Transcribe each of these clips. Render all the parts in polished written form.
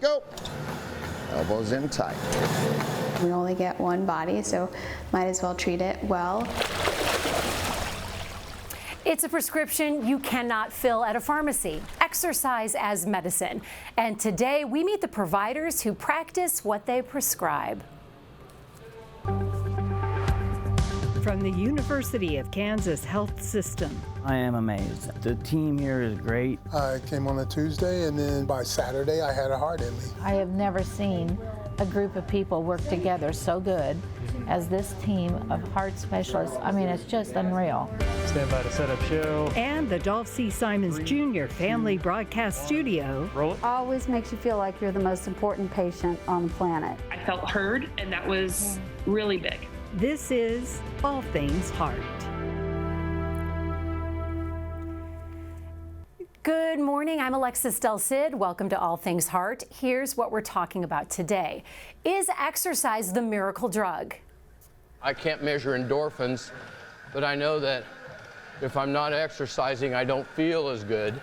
Go. Elbows in tight. We only get one body, so might as well treat it well. It's a prescription you cannot fill at a pharmacy. Exercise as medicine. And today we meet the providers who practice what they prescribe. From the University of Kansas Health System. I am amazed. The team here is great. I came on a Tuesday, and then by Saturday I had a heart in me. I have never seen a group of people work together so good as this team of heart specialists. I mean, it's just unreal. Stand by to set up show. And the Dolph C. Simons Jr. Family Broadcast Studio. Roll it. Always makes you feel like you're the most important patient on the planet. I felt heard, and that was really big. This is All Things Heart. Good morning, I'm Alexis Del Cid. Welcome to All Things Heart. Here's what we're talking about today. Is exercise the miracle drug? I can't measure endorphins, but I know that if I'm not exercising, I don't feel as good.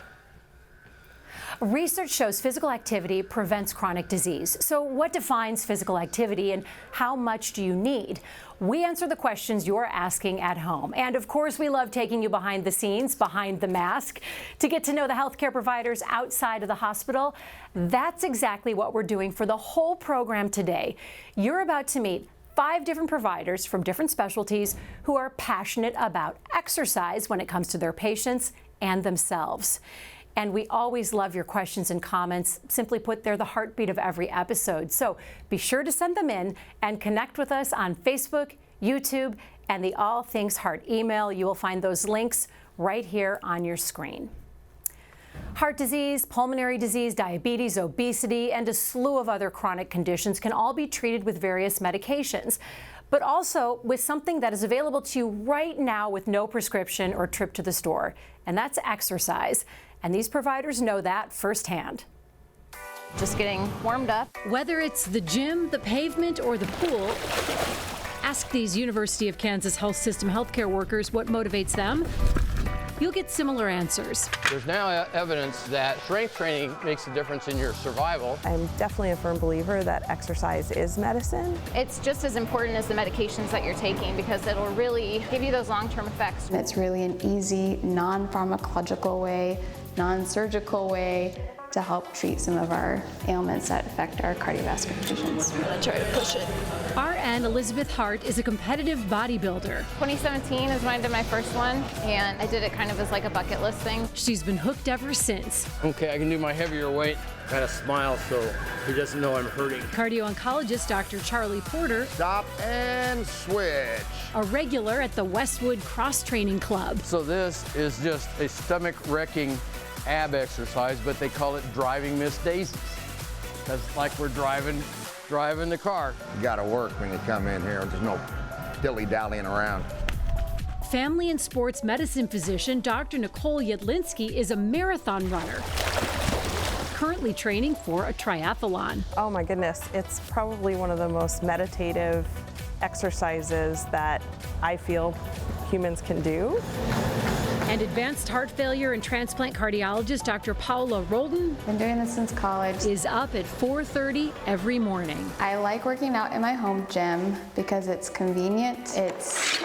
Research shows physical activity prevents chronic disease. So what defines physical activity and how much do you need? We answer the questions you're asking at home. And of course, we love taking you behind the scenes, behind the mask, to get to know the healthcare providers outside of the hospital. That's exactly what we're doing for the whole program today. You're about to meet 5 different providers from different specialties who are passionate about exercise when it comes to their patients and themselves. And we always love your questions and comments. Simply put, they're the heartbeat of every episode. So be sure to send them in and connect with us on Facebook, YouTube, and the All Things Heart email. You will find those links right here on your screen. Heart disease, pulmonary disease, diabetes, obesity, and a slew of other chronic conditions can all be treated with various medications, but also with something that is available to you right now with no prescription or trip to the store, and that's exercise. And these providers know that firsthand. Just getting warmed up. Whether it's the gym, the pavement, or the pool, ask these University of Kansas Health System healthcare workers what motivates them. You'll get similar answers. There's now evidence that strength training makes a difference in your survival. I'm definitely a firm believer that exercise is medicine. It's just as important as the medications that you're taking because it'll really give you those long-term effects. It's really an easy, non-pharmacological way, non-surgical way to help treat some of our ailments that affect our cardiovascular patients. I'm gonna try to push it. RN Elizabeth Hart is a competitive bodybuilder. 2017 is when I did my first one, and I did it kind of as like a bucket list thing. She's been hooked ever since. Okay, I can do my heavier weight. Kind of smile so he doesn't know I'm hurting. Cardio-oncologist Dr. Charlie Porter. Stop and switch. A regular at the Westwood Cross Training Club. So this is just a stomach-wrecking ab exercise, but they call it driving Miss Daisies. That's like we're driving the car. You gotta work when you come in here. There's no dilly-dallying around. Family and sports medicine physician Dr. Nicole Yedlinski is a marathon runner, currently training for a triathlon. Oh my goodness, it's probably one of the most meditative exercises that I feel humans can do. And advanced heart failure and transplant cardiologist Dr. Paula Roldan. Been doing this since college. Is up at 4:30 every morning. I like working out in my home gym because it's convenient, it's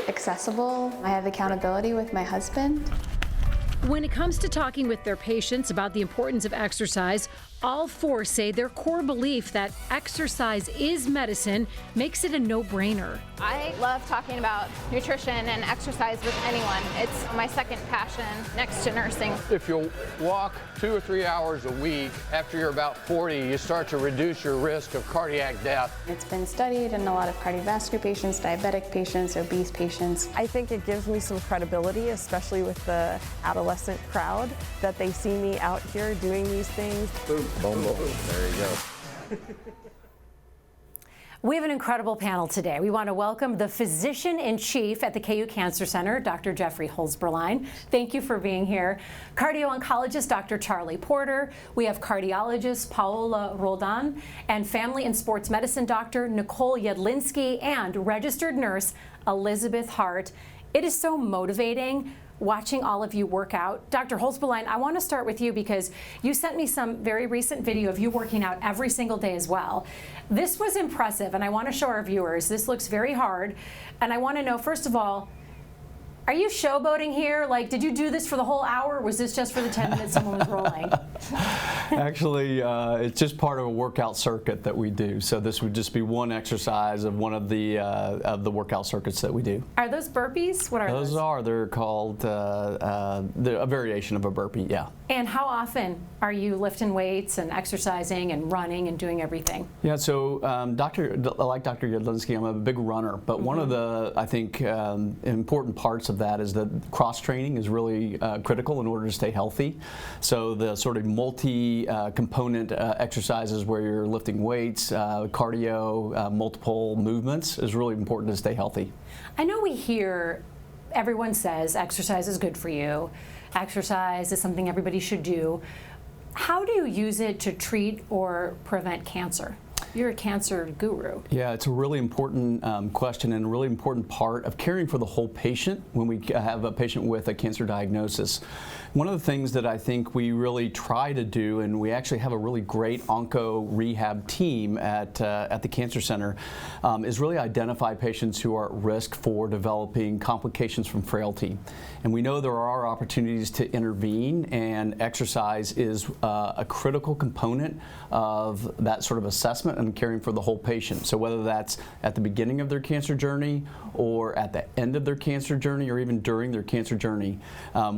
accessible. I have accountability with my husband. When it comes to talking with their patients about the importance of exercise, all 4 say their core belief that exercise is medicine makes it a no-brainer. I love talking about nutrition and exercise with anyone. It's my second passion next to nursing. If you walk 2 or 3 hours a week, after you're about 40, you start to reduce your risk of cardiac death. It's been studied in a lot of cardiovascular patients, diabetic patients, obese patients. I think it gives me some credibility, especially with the adolescent crowd, that they see me out here doing these things. Boom, boom, boom. There you go. We have an incredible panel today. We want to welcome the physician-in-chief at the KU Cancer Center, Dr. Jeffrey Holzberlein. Thank you for being here. Cardio-oncologist Dr. Charlie Porter. We have cardiologist Paola Roldan and family and sports medicine doctor Nicole Yedlinski and registered nurse Elizabeth Hart. It is so motivating watching all of you work out. Dr. Holzberlein, I want to start with you because you sent me some very recent video of you working out every single day as well. This was impressive, and I want to show our viewers. This looks very hard, and I want to know, first of all, are you showboating here? Like, did you do this for the whole hour, or was this just for the 10 minutes someone was rolling? Actually, it's just part of a workout circuit that we do. So this would just be one exercise of one of the workout circuits that we do. Are those burpees? What are those? They're called a variation of a burpee, yeah. And how often are you lifting weights and exercising and running and doing everything? Yeah, so like Dr. Yedlinski, I'm a big runner, but one of the, I think, important parts of that is that cross-training is really critical in order to stay healthy. So the sort of multi-component exercises where you're lifting weights, cardio, multiple movements is really important to stay healthy. I know we hear everyone says exercise is good for you. Exercise is something everybody should do. How do you use it to treat or prevent cancer? You're a cancer guru. Yeah, it's a really important question and a really important part of caring for the whole patient when we have a patient with a cancer diagnosis. One of the things that I think we really try to do, and we actually have a really great onco rehab team at the Cancer Center, is really identify patients who are at risk for developing complications from frailty. And we know there are opportunities to intervene, and exercise is a critical component of that sort of assessment and caring for the whole patient. So whether that's at the beginning of their cancer journey or at the end of their cancer journey or even during their cancer journey,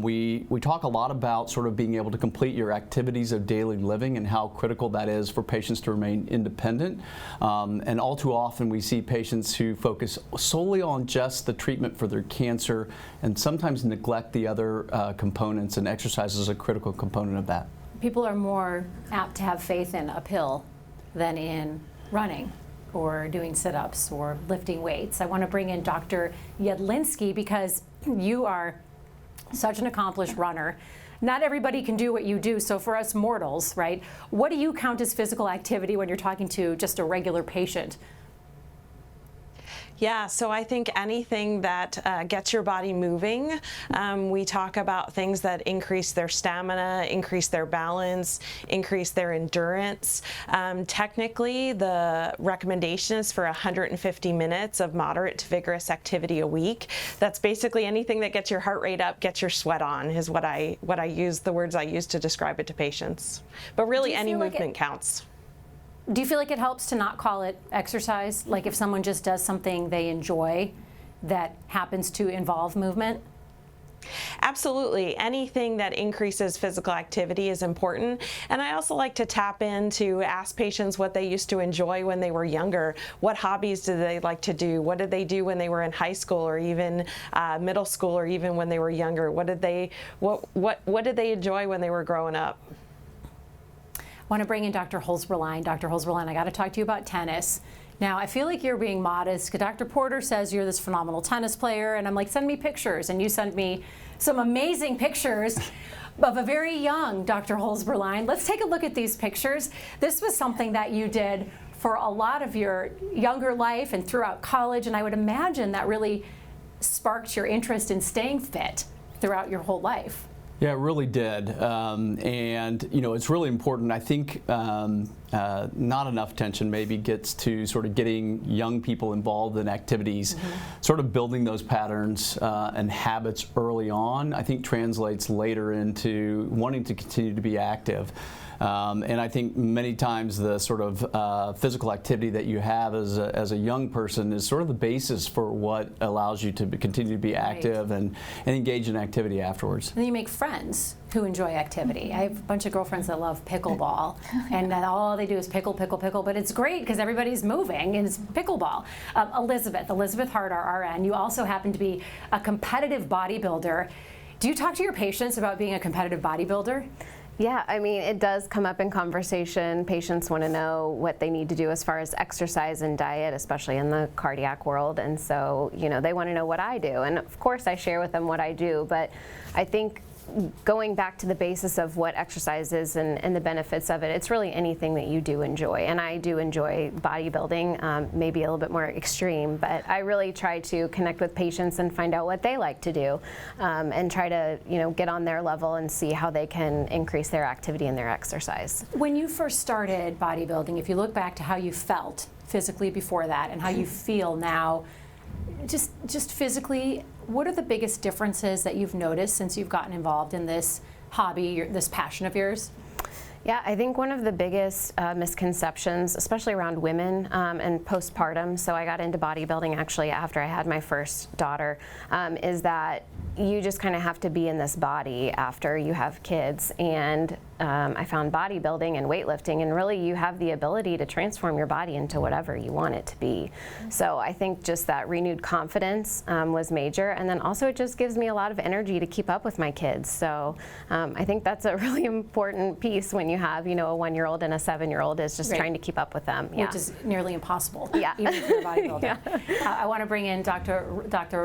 we talk a lot about sort of being able to complete your activities of daily living and how critical that is for patients to remain independent. And all too often we see patients who focus solely on just the treatment for their cancer and sometimes neglect the other components, and exercise is a critical component of that. People are more apt to have faith in a pill than in running or doing sit-ups or lifting weights. I want to bring in Dr. Yedlinski because you are such an accomplished runner. Not everybody can do what you do, so for us mortals, right, what do you count as physical activity when you're talking to just a regular patient? Yeah, so I think anything that gets your body moving. We talk about things that increase their stamina, increase their balance, increase their endurance. Technically, the recommendation is for 150 minutes of moderate to vigorous activity a week. That's basically anything that gets your heart rate up, gets your sweat on, is what I use, the words I use to describe it to patients. But really, any movement counts. Do you feel like it helps to not call it exercise? Like if someone just does something they enjoy that happens to involve movement? Absolutely. Anything that increases physical activity is important. And I also like to tap in to ask patients what they used to enjoy when they were younger. What hobbies did they like to do? What did they do when they were in high school or even middle school or even when they were younger? What did they enjoy when they were growing up? I want to bring in Dr. Holzberlein. Dr. Holzberlein, I got to talk to you about tennis. Now, I feel like you're being modest because Dr. Porter says you're this phenomenal tennis player, and I'm like, send me pictures. And you send me some amazing pictures of a very young Dr. Holzberlein. Let's take a look at these pictures. This was something that you did for a lot of your younger life and throughout college, and I would imagine that really sparked your interest in staying fit throughout your whole life. Yeah, it really did, and you know, it's really important. I think not enough attention maybe gets to sort of getting young people involved in activities, sort of building those patterns and habits early on. I think translates later into wanting to continue to be active. And I think many times the sort of physical activity that you have as a young person is sort of the basis for what allows you to continue to be active and engage in activity afterwards. And then you make friends who enjoy activity. I have a bunch of girlfriends that love pickleball, and all they do is pickle, but it's great because everybody's moving and it's pickleball. Elizabeth Hart, our RN, you also happen to be a competitive bodybuilder. Do you talk to your patients about being a competitive bodybuilder? Yeah, I mean, it does come up in conversation. Patients want to know what they need to do as far as exercise and diet, especially in the cardiac world. And so, you know, they want to know what I do. And of course, I share with them what I do. But I think going back to the basis of what exercise is and the benefits of it, it's really anything that you do enjoy. And I do enjoy bodybuilding, maybe a little bit more extreme, but I really try to connect with patients and find out what they like to do, and try to, get on their level and see how they can increase their activity and their exercise. When you first started bodybuilding, if you look back to how you felt physically before that and how you feel now, just physically, what are the biggest differences that you've noticed since you've gotten involved in this hobby, this passion of yours? Yeah, I think one of the biggest misconceptions, especially around women and postpartum, so I got into bodybuilding actually after I had my first daughter, is that you just kind of have to be in this body after you have kids. And I found bodybuilding and weightlifting, and really you have the ability to transform your body into whatever you want it to be. So I think just that renewed confidence was major, and then also it just gives me a lot of energy to keep up with my kids. So I think that's a really important piece when you have, a 1-year-old and a 7-year-old, is just trying to keep up with them. Which is nearly impossible, yeah. Even if you're a bodybuilder. I want to bring in Dr.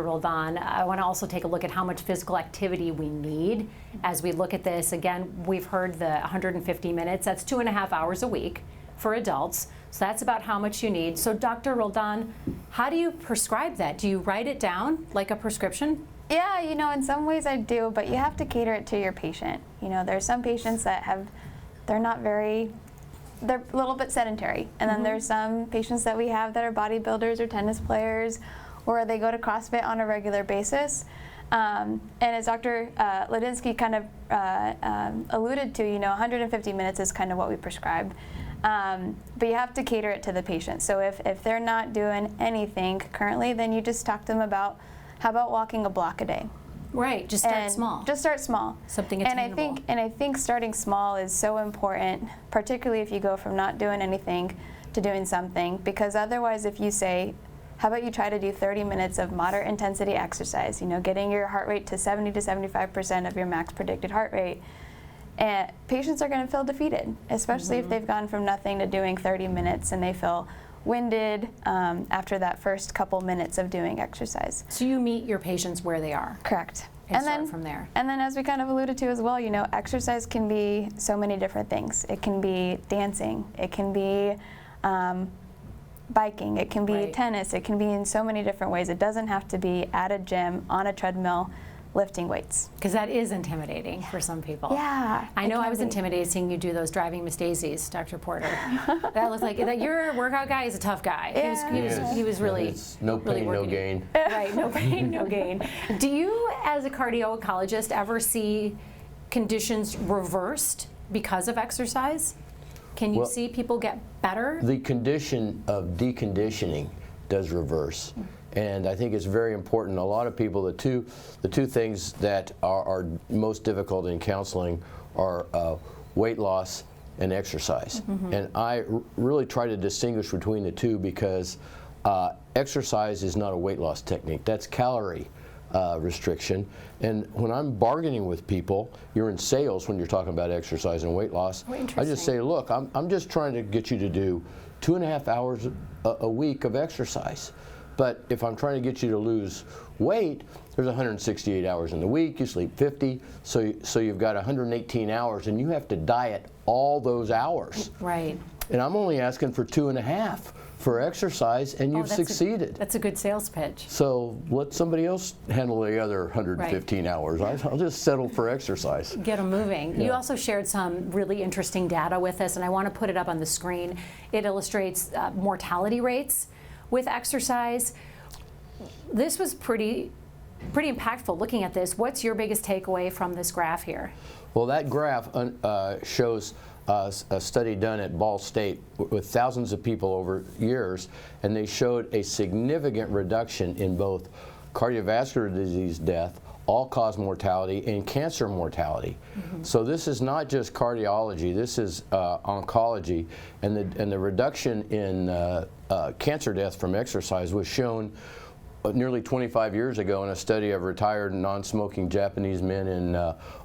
Roldan. I want to also take a look at how much physical activity we need as we look at this. Again, we've heard the 150 minutes. That's 2.5 hours a week for adults. So that's about how much you need. So Dr. Roldan, how do you prescribe that? Do you write it down like a prescription? Yeah, in some ways I do, but you have to cater it to your patient. There's some patients that they're a little bit sedentary. And then there's some patients that we have that are bodybuilders or tennis players, or they go to CrossFit on a regular basis. And as Dr. Ladinsky kind of alluded to, 150 minutes is kind of what we prescribe. But you have to cater it to the patient. So if they're not doing anything currently, then you just talk to them about, how about walking a block a day? Right, just start small. Just start small. Something attainable. And I think starting small is so important, particularly if you go from not doing anything to doing something, because otherwise if you say, how about you try to do 30 minutes of moderate intensity exercise, getting your heart rate to 70 to 75% of your max predicted heart rate, and patients are going to feel defeated, especially if they've gone from nothing to doing 30 minutes and they feel winded after that first couple minutes of doing exercise. So you meet your patients where they are. Correct. And start from there. And then, as we kind of alluded to as well, exercise can be so many different things. It can be dancing, it can be biking, it can be tennis, it can be in so many different ways. It doesn't have to be at a gym, on a treadmill, lifting weights. Because that is intimidating for some people. Yeah. I know I was intimidated seeing you do those driving Miss Daisies, Dr. Porter. That looked like your workout guy is a tough guy. Yeah. He was really no pain, really no gain. Right, no pain, no gain. Do you, as a cardio-oncologist, ever see conditions reversed because of exercise? Can you see people get better? The condition of deconditioning does reverse. And I think it's very important. A lot of people, the two things that are most difficult in counseling are weight loss and exercise. And I really try to distinguish between the two, because exercise is not a weight loss technique. That's calorie restriction. And when I'm bargaining with people, you're in sales when you're talking about exercise and weight loss, I just say, look, I'm just trying to get you to do 2.5 hours a week of exercise. But if I'm trying to get you to lose weight, there's 168 hours in the week, you sleep 50, so you've got 118 hours, and you have to diet all those hours. Right. And I'm only asking for 2.5 for exercise, and you've succeeded. That's a good sales pitch. So let somebody else handle the other 115 hours. I'll just settle for exercise. Get them moving. Yeah. You also shared some really interesting data with us, and I want to put it up on the screen. It illustrates mortality rates with exercise. This was pretty impactful looking at this. What's your biggest takeaway from this graph here? Well, that graph shows a study done at Ball State with thousands of people over years, and they showed a significant reduction in both cardiovascular disease death, all-cause mortality, and cancer mortality. So this is not just cardiology, this is oncology, and the reduction in cancer death from exercise was shown nearly 25 years ago in a study of retired non-smoking Japanese men in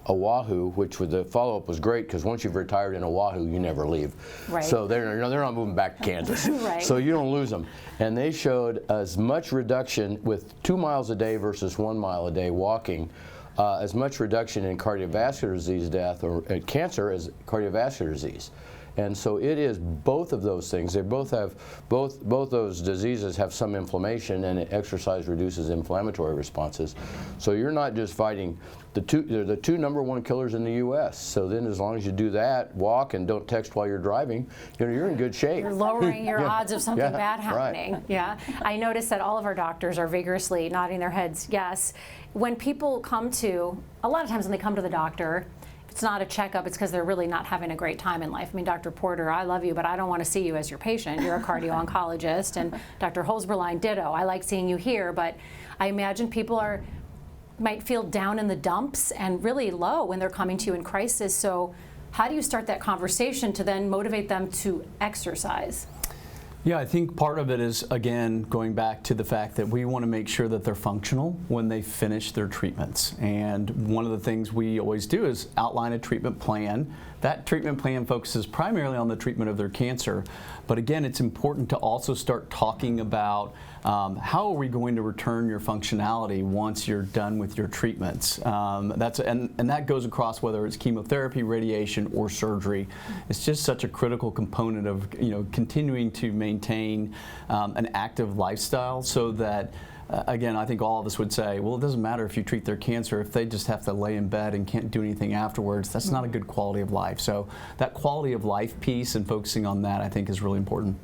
Oahu, which the follow-up was great, because once you've retired in Oahu, you never leave. Right. So they're not moving back to Kansas. Right. So you don't lose them. And they showed as much reduction with 2 miles a day versus 1 mile a day walking as much reduction in cardiovascular disease death or cancer as cardiovascular disease. And so it is both of those things. They both have, both those diseases have some inflammation, and exercise reduces inflammatory responses. So you're not just fighting the two number one killers in the U.S. So then as long as you do that, walk and don't text while you're driving, you're in good shape. You're lowering your odds of something bad right. happening. Yeah. I noticed that all of our doctors are vigorously nodding their heads yes. When people come to, a lot of times when they come to the doctor, it's not a checkup, it's because they're really not having a great time in life. I mean, Dr. Porter, I love you, but I don't want to see you as your patient. You're a cardio-oncologist, and Dr. Holzberlein, ditto. I like seeing you here, but I imagine people might feel down in the dumps and really low when they're coming to you in crisis. So how do you start that conversation to then motivate them to exercise? Yeah, I think part of it is, again, going back to the fact that we want to make sure that they're functional when they finish their treatments. And one of the things we always do is outline a treatment plan. That treatment plan focuses primarily on the treatment of their cancer. But again, it's important to also start talking about how are we going to return your functionality once you're done with your treatments. And that goes across whether it's chemotherapy, radiation, or surgery. It's just such a critical component of continuing to maintain an active lifestyle, so that again, I think all of us would say, well, it doesn't matter if you treat their cancer. If they just have to lay in bed and can't do anything afterwards, that's not a good quality of life. So that quality of life piece and focusing on that, I think, is really important.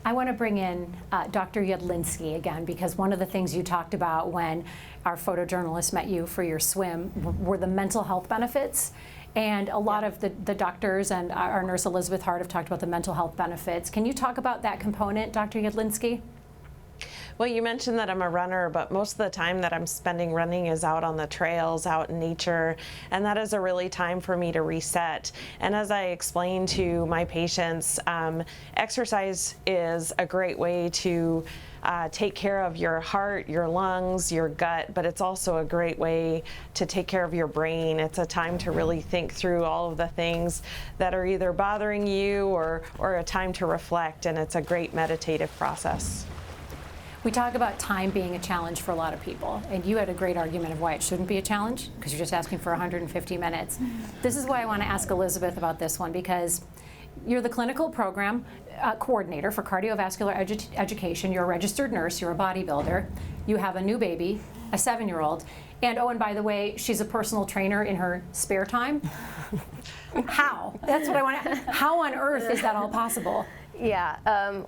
I want to bring in Dr. Jedlinski again, because one of the things you talked about when our photojournalist met you for your swim were the mental health benefits. And a lot of the doctors and our nurse Elizabeth Hart have talked about the mental health benefits. Can you talk about that component, Dr. Jedlinski? Well, you mentioned that I'm a runner, but most of the time that I'm spending running is out on the trails, out in nature, and that is a really time for me to reset. And as I explain to my patients, exercise is a great way to take care of your heart, your lungs, your gut, but it's also a great way to take care of your brain. It's a time to really think through all of the things that are either bothering you or a time to reflect, and it's a great meditative process. We talk about time being a challenge for a lot of people, and you had a great argument of why it shouldn't be a challenge, because you're just asking for 150 minutes. This is why I want to ask Elizabeth about this one, because you're the clinical program coordinator for cardiovascular education. You're a registered nurse, you're a bodybuilder, you have a new baby, a 7-year-old, and oh, and by the way, she's a personal trainer in her spare time. How? That's what I want to, how on earth is that all possible? Yeah,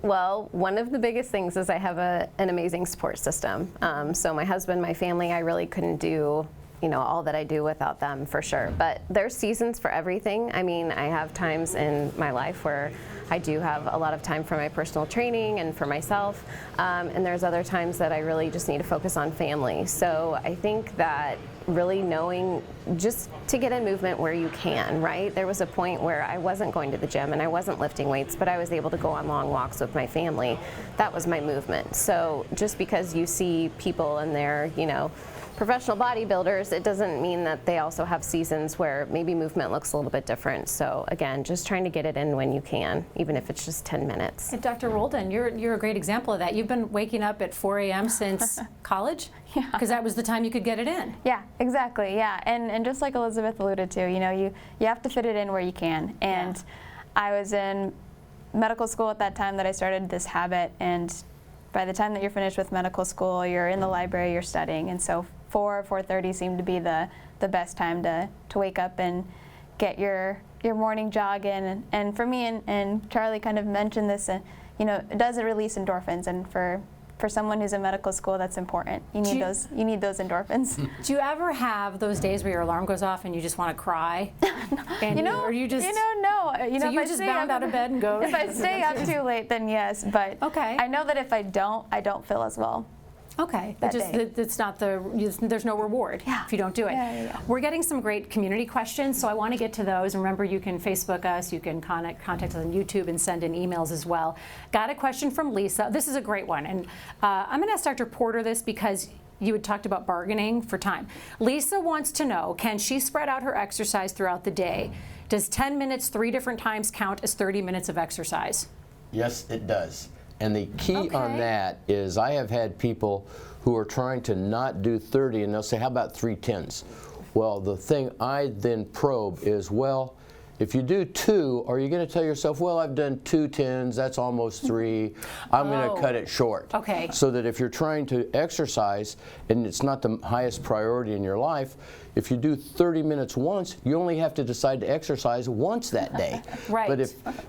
well, one of the biggest things is I have an amazing support system. So my husband, my family, I really couldn't do all that I do without them, for sure. But there's seasons for everything. I mean, I have times in my life where I do have a lot of time for my personal training and for myself, and there's other times that I really just need to focus on family. So I think that really knowing just to get in movement where you can, right? There was a point where I wasn't going to the gym and I wasn't lifting weights, but I was able to go on long walks with my family. That was my movement. So just because you see people and they're, professional bodybuilders, it doesn't mean that they also have seasons where maybe movement looks a little bit different. So again, just trying to get it in when you can, even if it's just 10 minutes. And Dr. Roldan, you're a great example of that. You've been waking up at 4 a.m. since college? Yeah. Because that was the time you could get it in. Yeah, exactly, yeah. And just like Elizabeth alluded to, you have to fit it in where you can. And I was in medical school at that time that I started this habit, and by the time that you're finished with medical school, you're in the library, you're studying, and so 4:30 seemed to be the best time to wake up and get your morning jog in. And for me, and Charlie kind of mentioned this, it does release endorphins, and for someone who's in medical school, that's important. You need those endorphins. Do you ever have those days where your alarm goes off and you just want to cry? And no. So you just bound out of bed and go? If I stay up too late, then yes. But okay. I know that if I don't feel as well. Okay, it's not there's no reward if you don't do it. Yeah. We're getting some great community questions, so I want to get to those. Remember, you can Facebook us, you can contact us on YouTube and send in emails as well. Got a question from Lisa. This is a great one, and I'm going to ask Dr. Porter this because you had talked about bargaining for time. Lisa wants to know, can she spread out her exercise throughout the day? Does 10 minutes 3 different times count as 30 minutes of exercise? Yes, it does. And the key on that is I have had people who are trying to not do 30, and they'll say, how about 3 10s? Well, the thing I then probe is, well, if you do 2, are you going to tell yourself, well, I've done 2 10s, that's almost 3, I'm going to cut it short. Okay. So that if you're trying to exercise and it's not the highest priority in your life, if you do 30 minutes once, you only have to decide to exercise once that day. Right.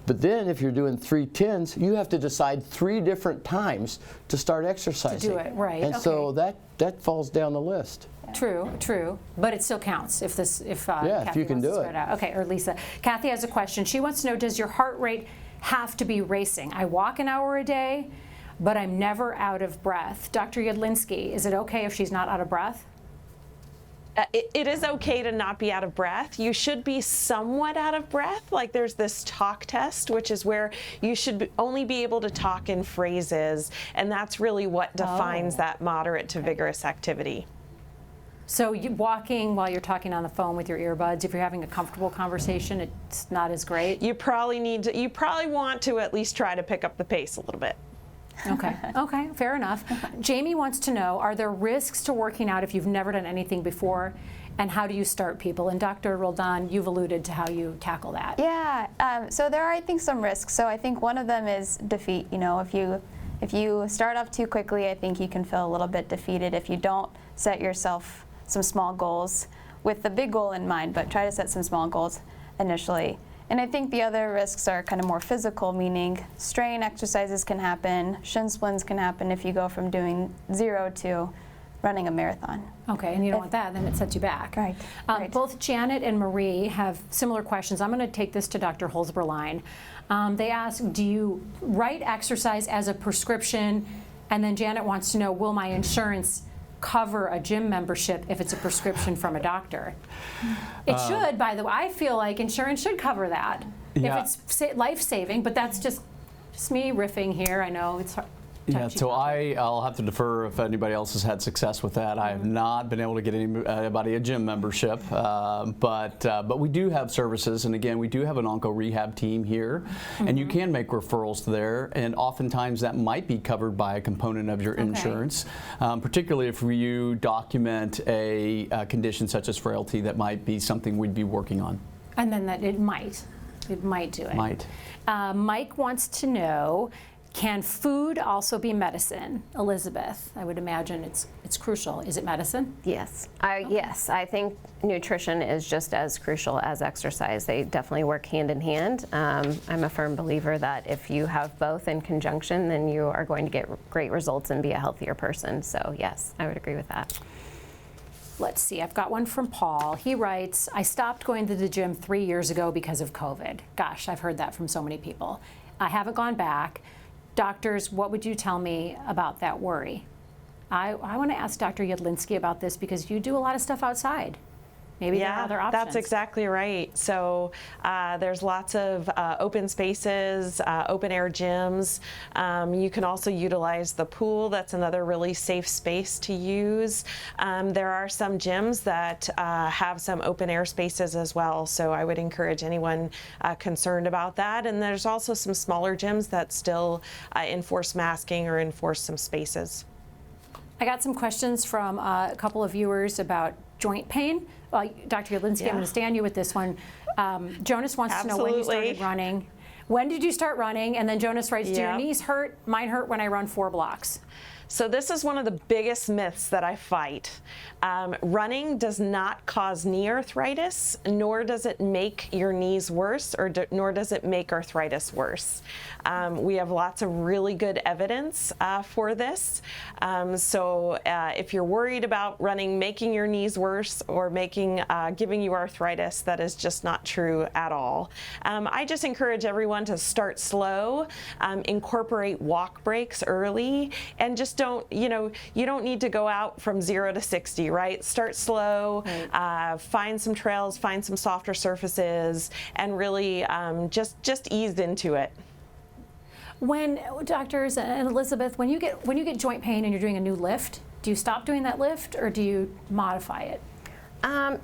But then if you're doing 3 10s, you have to decide 3 different times to start exercising. To do it, right. And so that falls down the list. True, but it still counts if Kathy you can wants to do spread it. out. Okay, or Lisa. Kathy has a question. She wants to know, does your heart rate have to be racing? I walk an hour a day, but I'm never out of breath. Dr. Yudlinski, is it okay if she's not out of breath? It is okay to not be out of breath. You should be somewhat out of breath. Like there's this talk test, which is where you should only be able to talk in phrases, and that's really what defines that moderate to vigorous activity. So you walking while you're talking on the phone with your earbuds, if you're having a comfortable conversation, it's not as great? You probably want to at least try to pick up the pace a little bit. Okay, fair enough. Jamie wants to know, are there risks to working out if you've never done anything before? And how do you start people? And Dr. Roldan, you've alluded to how you tackle that. Yeah, so there are, I think, some risks. So I think one of them is defeat. You know, if you start off too quickly, I think you can feel a little bit defeated if you don't set yourself some small goals with the big goal in mind, but try to set some small goals initially. And I think the other risks are kind of more physical, meaning strain exercises can happen, shin splints can happen if you go from doing 0 to running a marathon. Okay, and you don't want that, then it sets you back. Right. Both Janet and Marie have similar questions. I'm going to take this to Dr. Holzberlein. They ask, do you write exercise as a prescription? And then Janet wants to know, will my insurance cover a gym membership if it's a prescription from a doctor? It should, by the way. I feel like insurance should cover that if it's life-saving, but that's just me riffing here. I know it's hard. Yeah, so I'll have to defer if anybody else has had success with that. I have not been able to get anybody a gym membership, but we do have services, and again, we do have an onco rehab team here, and you can make referrals there, and oftentimes that might be covered by a component of your insurance, particularly if you document a condition such as frailty. That might be something we'd be working on. And then that it might do it. Might. Mike wants to know, can food also be medicine? Elizabeth, I would imagine it's crucial. Is it medicine? Yes. Yes, I think nutrition is just as crucial as exercise. They definitely work hand in hand. I'm a firm believer that if you have both in conjunction, then you are going to get great results and be a healthier person. So yes, I would agree with that. Let's see, I've got one from Paul. He writes, I stopped going to the gym 3 years ago because of COVID. Gosh, I've heard that from so many people. I haven't gone back. Doctors, what would you tell me about that worry? I want to ask Dr. Yudlinski about this because you do a lot of stuff outside. Maybe there are other options. That's exactly right. So there's lots of open spaces, open air gyms. You can also utilize the pool. That's another really safe space to use. There are some gyms that have some open air spaces as well. So I would encourage anyone concerned about that. And there's also some smaller gyms that still enforce masking or enforce some spaces. I got some questions from a couple of viewers about joint pain. Dr. Yudlinski, I'm going to stand you with this one. Jonas wants to know when you started running. When did you start running? And then Jonas writes, do your knees hurt? Mine hurt when I run 4 blocks. So this is one of the biggest myths that I fight. Running does not cause knee arthritis, nor does it make your knees worse, nor does it make arthritis worse. We have lots of really good evidence for this. So if you're worried about running making your knees worse or giving you arthritis, that is just not true at all. I just encourage everyone to start slow, incorporate walk breaks early, and just you don't need to go out from 0 to 60, right? Start slow, find some trails, find some softer surfaces, and really just ease into it. When doctors and Elizabeth, when you get joint pain and you're doing a new lift, do you stop doing that lift or do you modify it?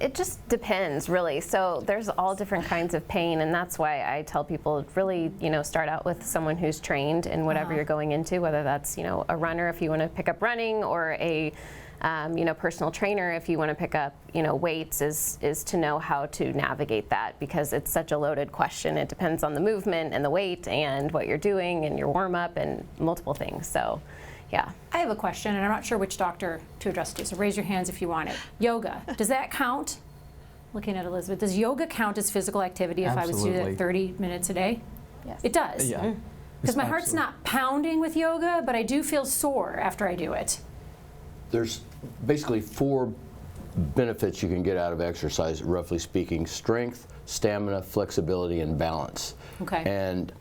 It just depends, really. So there's all different kinds of pain, and that's why I tell people really, start out with someone who's trained in whatever you're going into, whether that's, a runner if you want to pick up running, or a Personal trainer, if you want to pick up, weights, is to know how to navigate that, because it's such a loaded question. It depends on the movement and the weight and what you're doing and your warm-up and multiple things. So, yeah. I have a question, and I'm not sure which doctor to address to, so raise your hands if you want it. Yoga, does that count? Looking at Elizabeth, does yoga count as physical activity if Absolutely. I was to do that 30 minutes a day? Yes. It does? Yeah. Because my heart's not pounding with yoga, but I do feel sore after I do it. There's basically 4 benefits you can get out of exercise, roughly speaking: strength, stamina, flexibility, and balance. Okay. And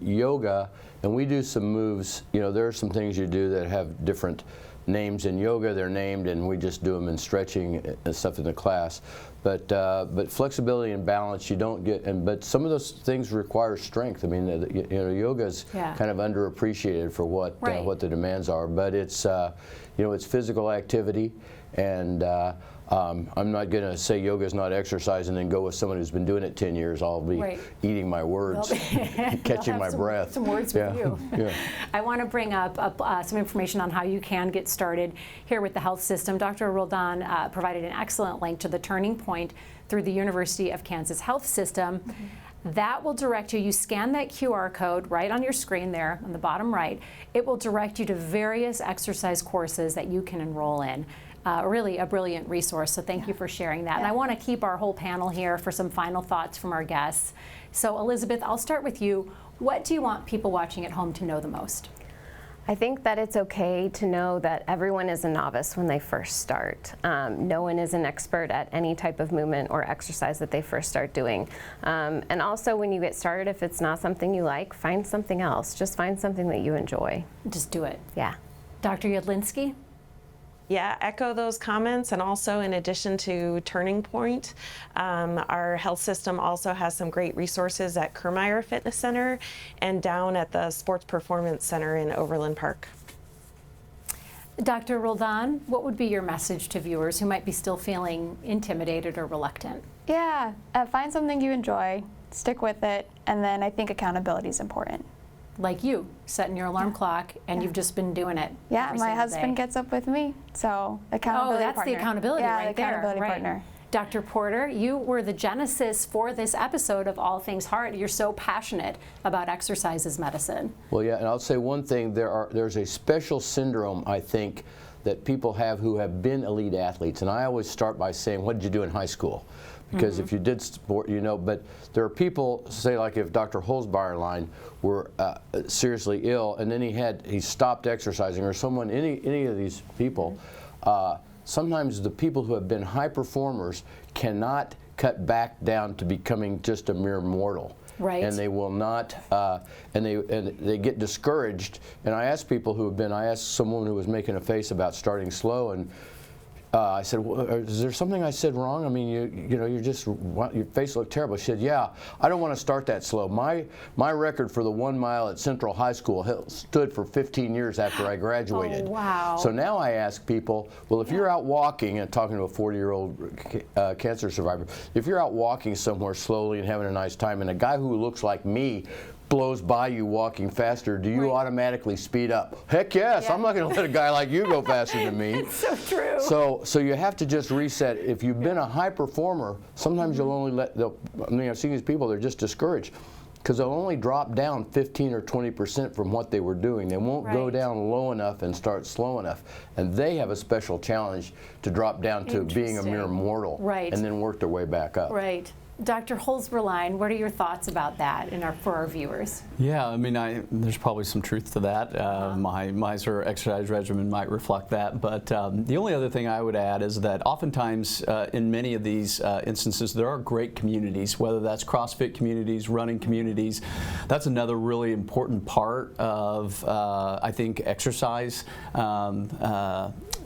yoga, and we do some moves, there are some things you do that have different names in yoga. They're named, and we just do them in stretching and stuff in the class. But flexibility and balance you don't get, but some of those things require strength. I mean, yoga is kind of underappreciated for what the demands are. But it's it's physical activity, and I'm not going to say yoga is not exercise and then go with someone who's been doing it 10 years. I'll be eating my words, catching my breath. Some words with you. Yeah. I want to bring up some information on how you can get started here with the health system. Dr. Roldan provided an excellent link to the Turning Point through the University of Kansas Health System. That will direct you. You scan that QR code right on your screen there on the bottom right. It will direct you to various exercise courses that you can enroll in. Really a brilliant resource, so thank you for sharing that. And I want to keep our whole panel here for some final thoughts from our guests. So Elizabeth, I'll start with you. What do you want people watching at home to know the most? I think that it's okay to know that everyone is a novice when they first start. No one is an expert at any type of movement or exercise that they first start doing. And also, when you get started, if it's not something you like, find something else. Just find something that you enjoy. Just do it. Yeah. Dr. Yudlinski? Yeah, echo those comments. And also, in addition to Turning Point, our health system also has some great resources at Kermeyer Fitness Center and down at the Sports Performance Center in Overland Park. Dr. Roldan, what would be your message to viewers who might be still feeling intimidated or reluctant? Yeah, find something you enjoy, stick with it, and then I think accountability is important. Like you, setting your alarm clock, and you've just been doing it. Yeah, my husband gets up with me, so accountability partner. the accountability right there. Accountability partner. Dr. Porter, you were the genesis for this episode of All Things Heart. You're so passionate about exercise as medicine. Well, yeah, and I'll say one thing. There's a special syndrome, I think, that people have who have been elite athletes. And I always start by saying, what did you do in high school? Because if you did sport, but there are people, say like if Dr. Holzbeierlein were seriously ill and then he stopped exercising, or any of these people, sometimes the people who have been high performers cannot cut back down to becoming just a mere mortal. Right. And they will not, and they get discouraged. And I asked people who have been, I asked someone who was making a face about starting slow, and I said, well, is there something I said wrong? I mean, your face looked terrible. She said, yeah, I don't want to start that slow. My record for the 1 mile at Central High School stood for 15 years after I graduated. Oh, wow. So now I ask people, well, if you're out walking, and talking to a 40-year-old cancer survivor, if you're out walking somewhere slowly and having a nice time, and a guy who looks like me blows by you walking faster, do you automatically speed up? Heck yes, yeah. I'm not going to let a guy like you go faster than me. It's so true. So you have to just reset. If you've been a high performer, sometimes you'll only I've seen these people, they're just discouraged because they'll only drop down 15 or 20% from what they were doing. They won't go down low enough and start slow enough. And they have a special challenge to drop down to being a mere mortal and then work their way back up. Right. Dr. Holzbeierlein, what are your thoughts about that for our viewers? Yeah, I mean, there's probably some truth to that. My sort of exercise regimen might reflect that. But the only other thing I would add is that oftentimes in many of these instances, there are great communities, whether that's CrossFit communities, running communities. That's another really important part of, I think, exercise.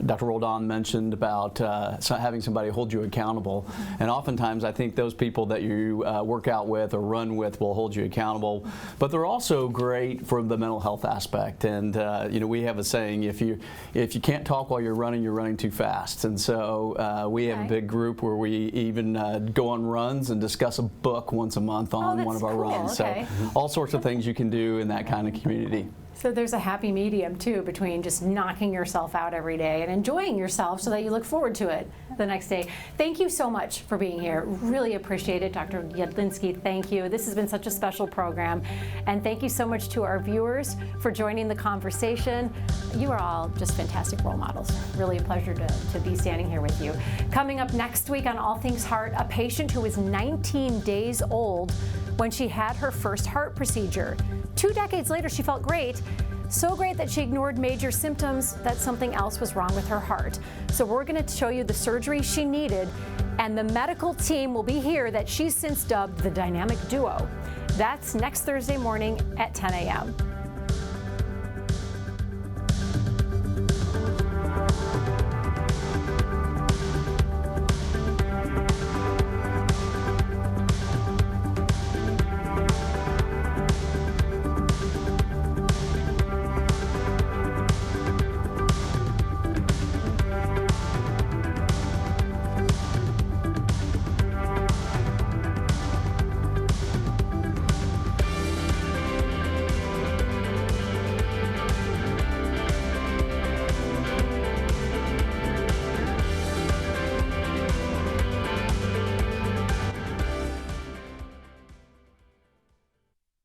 Dr. Roldan mentioned about having somebody hold you accountable. And oftentimes, I think those people that you work out with or run with will hold you accountable. But they're also great for the mental health aspect. And we have a saying: if you can't talk while you're running too fast. And so we have a big group where we even go on runs and discuss a book once a month on one of our runs. So all sorts of things you can do in that kind of community. So there's a happy medium too between just knocking yourself out every day and enjoying yourself so that you look forward to it the next day. Thank you so much for being here. Really appreciate it. Dr. Jedlinski, thank you. This has been such a special program. And thank you so much to our viewers for joining the conversation. You are all just fantastic role models. Really a pleasure to be standing here with you. Coming up next week on All Things Heart, a patient who was 19 days old when she had her first heart procedure. 2 decades later, she felt great. So great that she ignored major symptoms that something else was wrong with her heart. So we're going to show you the surgery she needed, and the medical team will be here that she's since dubbed the dynamic duo. That's next Thursday morning at 10 a.m.